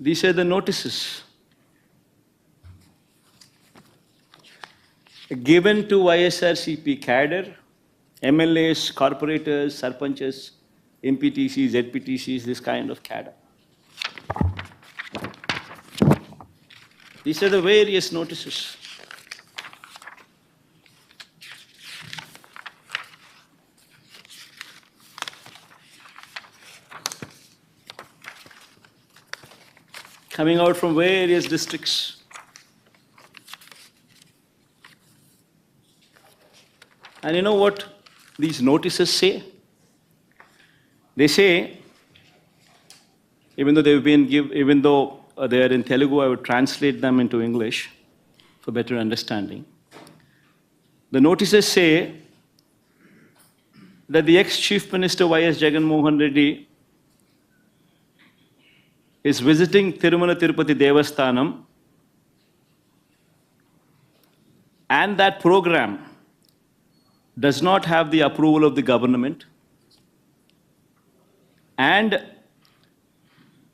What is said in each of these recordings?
These are the notices given to YSRCP cadre, MLAs, corporators, sarpanches, MPTCs, ZPTCs, this kind of cadre. These are the various notices. Coming out from various districts. And you know what these notices say? They say, even though they are in Telugu, I would translate them into English for better understanding. The notices say that the ex-Chief Minister YS Jagan Mohan Reddy is visiting Tirumala Tirupati Devasthanam, and that program does not have the approval of the government, and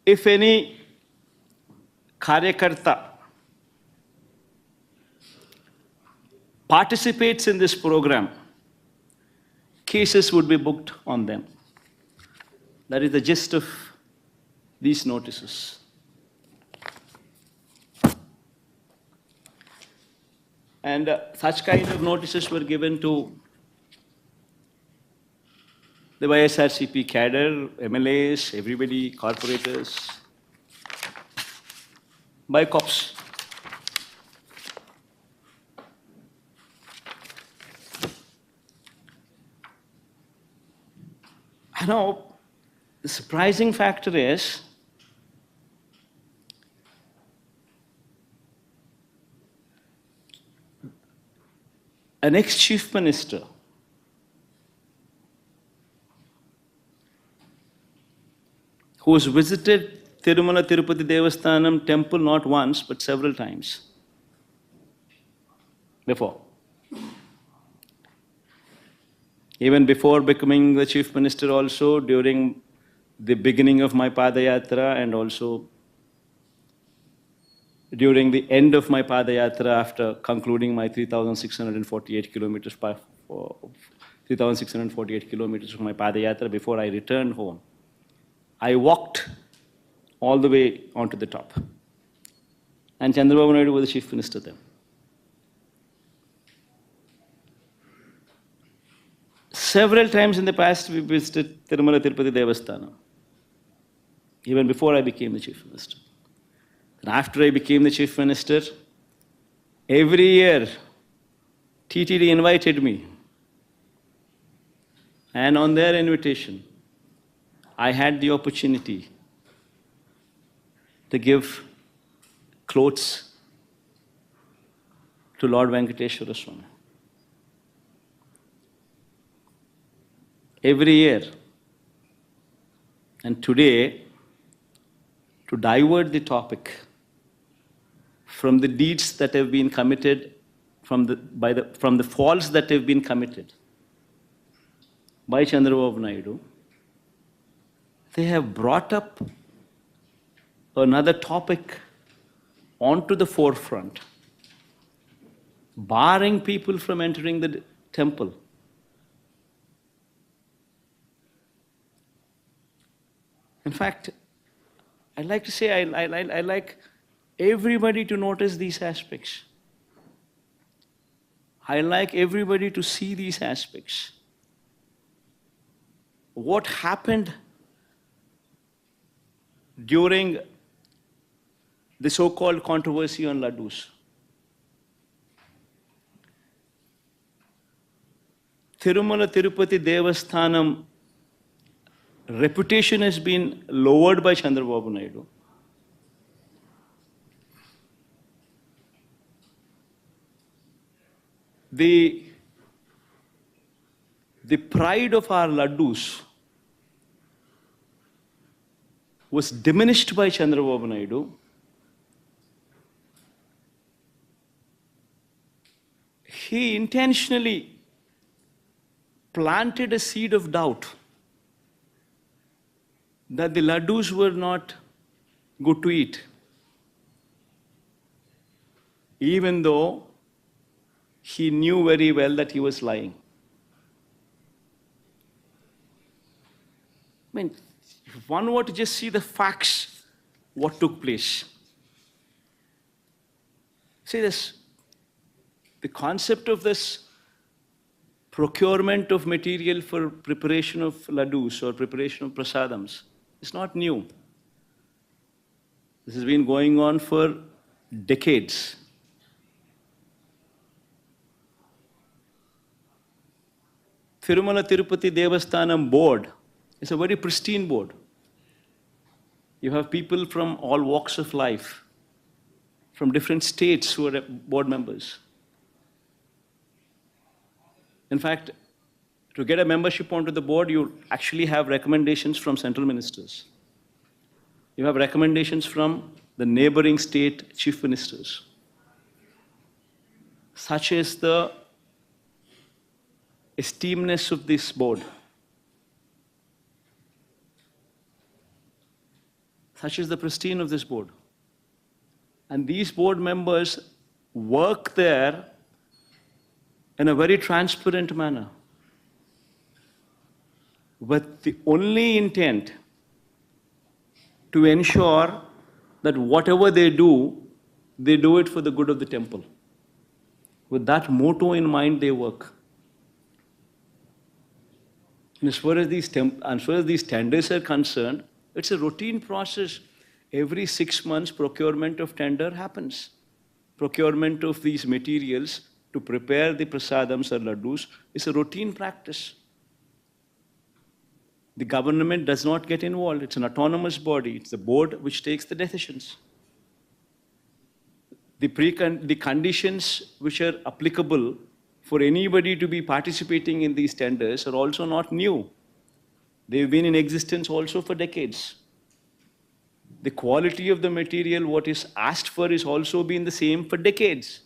if any Karyakarta participates in this program, cases would be booked on them. That is the gist of these notices. And such kind of notices were given to the YSRCP cadre, MLAs, everybody, corporators, by cops. I know the surprising factor is an ex-chief minister who has visited Tirumala Tirupati Devasthanam temple not once but several times before. Even before becoming the chief minister also, during the beginning of my Padayatra and also during the end of my Padayatra after concluding my 3,648 kilometers of my Padayatra before I returned home, I walked all the way onto the top. And Chandra Babu was the chief minister then. Several times in the past we visited Tirumala Tirupati Devasthanam, even before I became the chief minister. And after I became the chief minister, every year TTD invited me. And on their invitation, I had the opportunity to give clothes to Lord Venkateshwara Swami. Every year. And today, to divert the topic from the deeds that have been committed, from the faults that have been committed by Chandra Babu Naidu, they have brought up another topic onto the forefront, barring people from entering the temple. In fact, I'd like to say I like everybody to notice these aspects. I like everybody to see these aspects. What happened during the so-called controversy on Laddus? Tirumala Tirupati Devasthanam reputation has been lowered by Chandra Babu Naidu. The pride of our Laddus was diminished by Chandra Babu Naidu. He intentionally planted a seed of doubt that the Laddus were not good to eat, even though he knew very well that he was lying. I mean, if one were to just see the facts, what took place. See this, the concept of this procurement of material for preparation of laddus or preparation of prasadams is not new. This has been going on for decades. Tirumala Tirupati Devasthanam board is a very pristine board. You have people from all walks of life, from different states who are board members. In fact, to get a membership onto the board, you actually have recommendations from central ministers. You have recommendations from the neighboring state chief ministers. Such is the esteemness of this board. Such is the pristine of this board. And these board members work there in a very transparent manner, with the only intent to ensure that whatever they do it for the good of the temple. With that motto in mind, they work. And as far as these tenders are concerned, it's a routine process. Every 6 months, procurement of tender happens. Procurement of these materials to prepare the prasadams or laddus is a routine practice. The government does not get involved. It's an autonomous body. It's the board which takes the decisions. The conditions which are applicable for anybody to be participating in these tenders are also not new. They've been in existence also for decades. The quality of the material, what is asked for, is also been the same for decades.